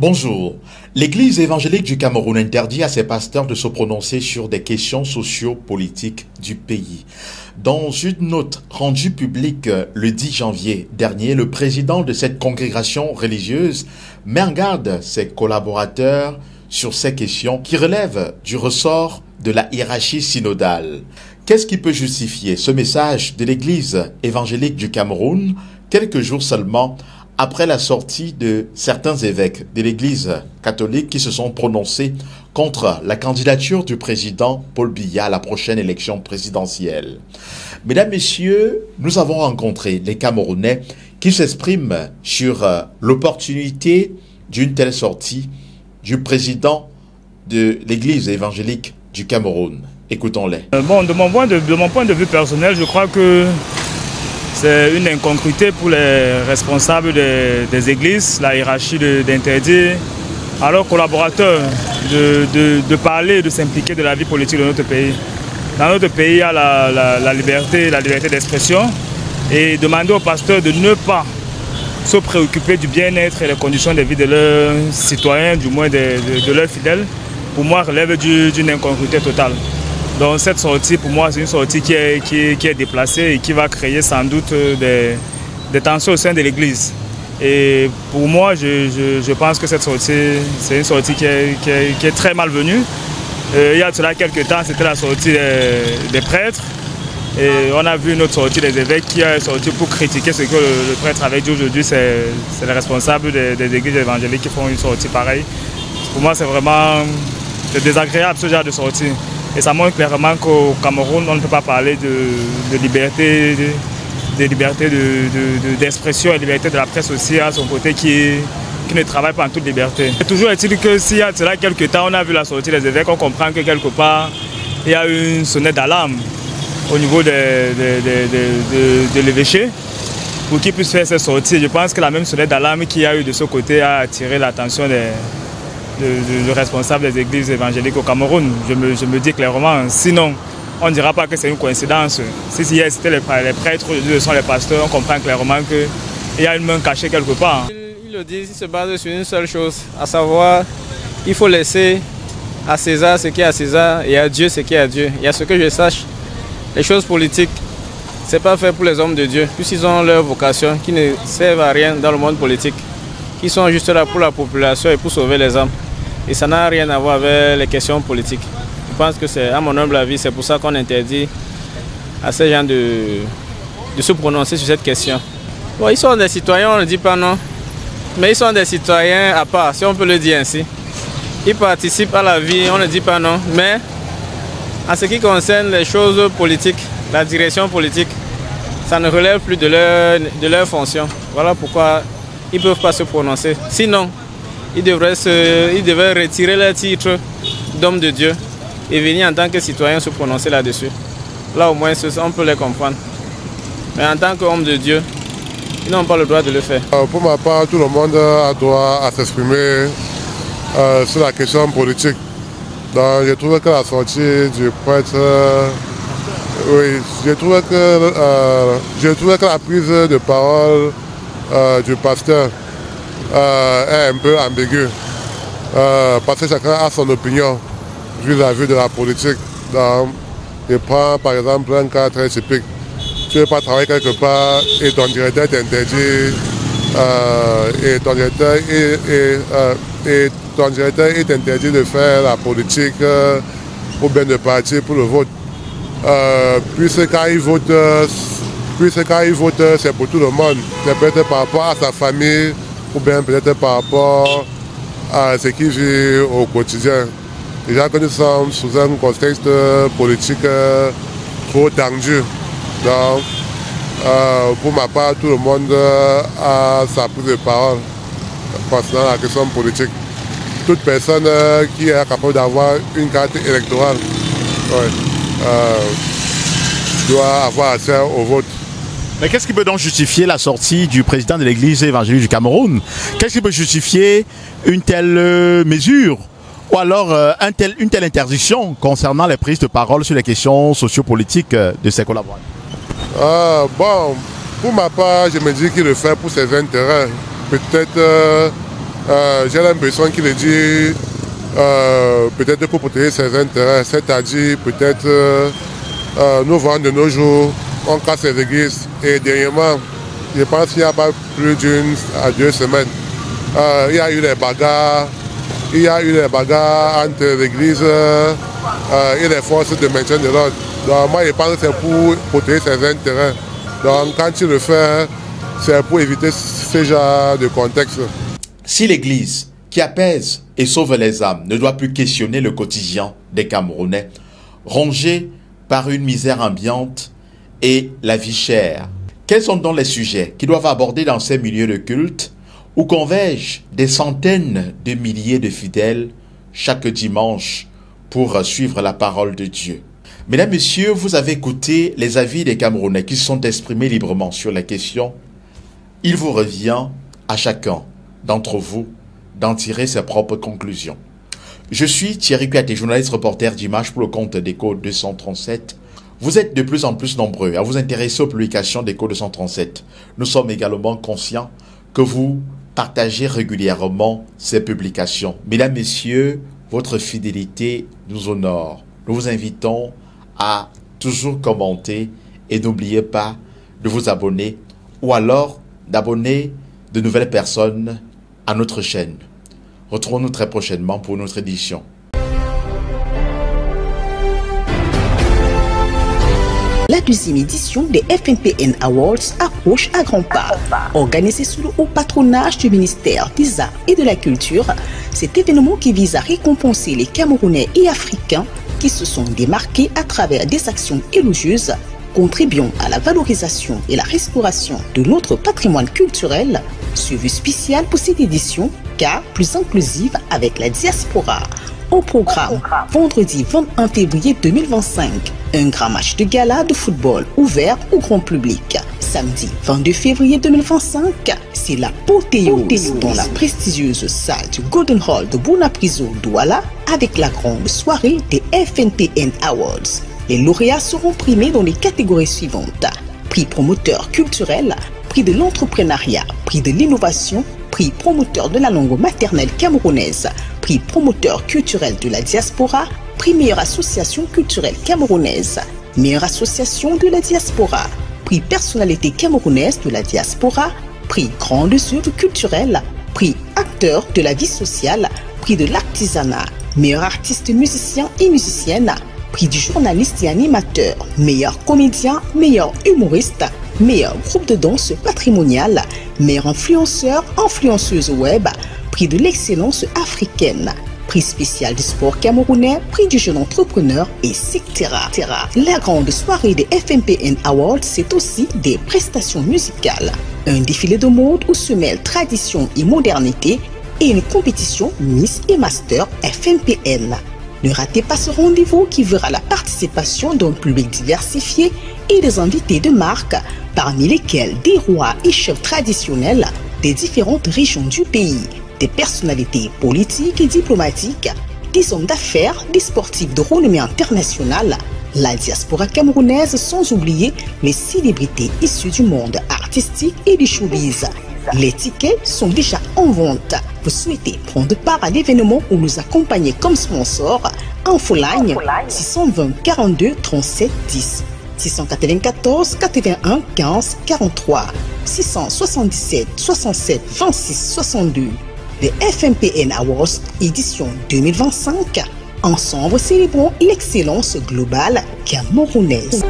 Bonjour. L'Église évangélique du Cameroun interdit à ses pasteurs de se prononcer sur des questions socio-politiques du pays. Dans une note rendue publique le 10 janvier dernier, le président de cette congrégation religieuse met en garde ses collaborateurs sur ces questions qui relèvent du ressort de la hiérarchie synodale. Qu'est-ce qui peut justifier ce message de l'Église évangélique du Cameroun quelques jours seulement après la sortie de certains évêques de l'Église catholique qui se sont prononcés contre la candidature du président Paul Biya à la prochaine élection présidentielle? Mesdames, Messieurs, nous avons rencontré les Camerounais qui s'expriment sur l'opportunité d'une telle sortie du président de l'Église évangélique du Cameroun. Écoutons-les. De mon point de vue personnel, je crois que c'est une incongruité pour les responsables des églises, la hiérarchie d'interdire à leurs collaborateurs de parler, de s'impliquer de la vie politique de notre pays. Dans notre pays, il y a la liberté d'expression, et demander aux pasteurs de ne pas se préoccuper du bien-être et des conditions de vie de leurs citoyens, du moins de leurs fidèles, pour moi relève d'une incongruité totale. Donc cette sortie, pour moi, c'est une sortie qui est déplacée et qui va créer sans doute des tensions au sein de l'Église. Et pour moi, je pense que cette sortie, c'est une sortie qui est très malvenue. Il y a cela quelques temps, c'était la sortie des prêtres. Et on a vu une autre sortie des évêques qui est sortie pour critiquer ce que le prêtre avait dit aujourd'hui. C'est les responsables des églises évangéliques qui font une sortie pareille. Pour moi, c'est vraiment désagréable ce genre de sortie. Et ça montre clairement qu'au Cameroun, on ne peut pas parler de liberté, d'expression et de liberté de la presse aussi à son côté qui ne travaille pas en toute liberté. Et toujours est-il que s'il y a cela quelques temps, on a vu la sortie des évêques, on comprend que quelque part, il y a une sonnette d'alarme au niveau de l'évêché pour qu'ils puissent faire cette sortie. Je pense que la même sonnette d'alarme qu'il y a eu de ce côté a attiré l'attention des responsables des églises évangéliques au Cameroun. Je me dis clairement, sinon on ne dira pas que c'est une coïncidence. Si c'était les prêtres, ce sont les pasteurs, on comprend clairement qu'il y a une main cachée quelque part. Il le dit, il se base sur une seule chose, à savoir, il faut laisser à César ce qui est à César et à Dieu ce qui est à Dieu. Et à ce que je sache, les choses politiques, ce n'est pas fait pour les hommes de Dieu, puisqu'ils ont leur vocation qui ne servent à rien dans le monde politique. Ils sont juste là pour la population et pour sauver les âmes. Et ça n'a rien à voir avec les questions politiques. Je pense que c'est, à mon humble avis, c'est pour ça qu'on interdit à ces gens de se prononcer sur cette question. Bon, ils sont des citoyens, on ne dit pas non, mais ils sont des citoyens à part, si on peut le dire ainsi. Ils participent à la vie, on ne dit pas non, mais en ce qui concerne les choses politiques, la direction politique, ça ne relève plus de leur fonction. Voilà pourquoi ils ne peuvent pas se prononcer. Sinon, ils devraient retirer leur titre d'homme de Dieu et venir en tant que citoyen se prononcer là-dessus. Là au moins, on peut les comprendre. Mais en tant qu'homme de Dieu, ils n'ont pas le droit de le faire. Pour ma part, tout le monde a droit à s'exprimer sur la question politique. Donc, je trouve que la sortie du prêtre, oui, je trouve que la prise de parole du pasteur est un peu ambiguë, parce que chacun a son opinion vis-à-vis de la politique. Donc, je prends par exemple un cas très typique. Tu ne veux pas travailler quelque part et ton directeur t'interdit, il t'interdit de faire la politique pour bien de parti, pour le vote. Puisque quand il vote, c'est pour tout le monde. C'est peut-être par rapport à sa famille ou bien peut-être par rapport à ce qu'il vit au quotidien. Déjà que nous sommes sous un contexte politique trop tendu. Donc, pour ma part, tout le monde a sa prise de parole concernant la question politique. Toute personne qui est capable d'avoir une carte électorale doit avoir accès au vote. Mais qu'est-ce qui peut donc justifier la sortie du président de l'Église évangélique du Cameroun? Qu'est-ce qui peut justifier une telle mesure? Ou alors une telle interdiction concernant les prises de parole sur les questions sociopolitiques de ses collaborateurs? Bon, pour ma part, je me dis qu'il le fait pour ses intérêts. Peut-être J'ai l'impression qu'il est dit peut-être pour protéger ses intérêts, c'est-à-dire peut-être nous vendre de nos jours, on casse les églises. Et dernièrement, je pense qu'il n'y a pas plus d'une à 2 semaines, il y a eu des bagarres. Il y a eu des bagarres entre l'église et les forces de maintien de l'ordre. Donc moi je pense que c'est pour protéger ses intérêts. Donc quand il le fait, c'est pour éviter ce genre de contexte. Si l'Église, qui apaise et sauve les âmes, ne doit plus questionner le quotidien des Camerounais, rongés par une misère ambiante et la vie chère, quels sont donc les sujets qui doivent aborder dans ces milieux de culte où convergent des centaines de milliers de fidèles chaque dimanche pour suivre la parole de Dieu? Mesdames, Messieurs, vous avez écouté les avis des Camerounais qui se sont exprimés librement sur la question. Il vous revient à chacun d'entre vous d'en tirer ses propres conclusions. Je suis Thierry Kouyaté, journaliste reporter d'Images pour le compte d'Echo 237. Vous êtes de plus en plus nombreux à vous intéresser aux publications d'Echo 237. Nous sommes également conscients que vous partagez régulièrement ces publications. Mesdames, Messieurs, votre fidélité nous honore. Nous vous invitons à toujours commenter et n'oubliez pas de vous abonner ou alors d'abonner de nouvelles personnes à notre chaîne. Retrouvons-nous très prochainement pour notre édition. La deuxième édition des FNPN Awards approche à grands pas. Organisée sous le haut patronage du ministère des Arts et de la Culture, cet événement qui vise à récompenser les Camerounais et Africains qui se sont démarqués à travers des actions élogieuses, contribuant à la valorisation et la restauration de notre patrimoine culturel, suivi spécial pour cette édition, car plus inclusive avec la diaspora. Au programme, vendredi 21 février 2025, un grand match de gala de football ouvert au grand public. Samedi 22 février 2025, c'est la l'apothéose dans la prestigieuse salle du Golden Hall de Bonapriso Douala avec la grande soirée des FNPN Awards. Les lauréats seront primés dans les catégories suivantes: prix promoteur culturel, prix de l'entrepreneuriat, prix de l'innovation, prix promoteur de la langue maternelle camerounaise, prix promoteur culturel de la diaspora, prix meilleure association culturelle camerounaise, meilleure association de la diaspora, prix personnalité camerounaise de la diaspora, prix grandes œuvres culturelles, prix acteur de la vie sociale, prix de l'artisanat, meilleur artiste musicien et musicienne, prix du journaliste et animateur, meilleur comédien, meilleur humoriste, meilleur groupe de danse patrimonial, meilleur influenceur, influenceuse web, prix de l'excellence africaine, prix spécial du sport camerounais, prix du jeune entrepreneur, etc. La grande soirée des FNPN Awards, c'est aussi des prestations musicales, un défilé de mode où se mêlent tradition et modernité et une compétition Miss et Master FNPN. Ne ratez pas ce rendez-vous qui verra la participation d'un public diversifié et des invités de marque, parmi lesquels des rois et chefs traditionnels des différentes régions du pays, des personnalités politiques et diplomatiques, des hommes d'affaires, des sportifs de renommée internationale, la diaspora camerounaise, sans oublier les célébrités issues du monde artistique et du showbiz. Les tickets sont déjà en vente. Vous souhaitez prendre part à l'événement ou nous accompagner comme sponsor? Infoline 620 42 37 10 694 81 15 43 677 67 26 62. Les FNPN Awards édition 2025. Ensemble, célébrons l'excellence globale camerounaise.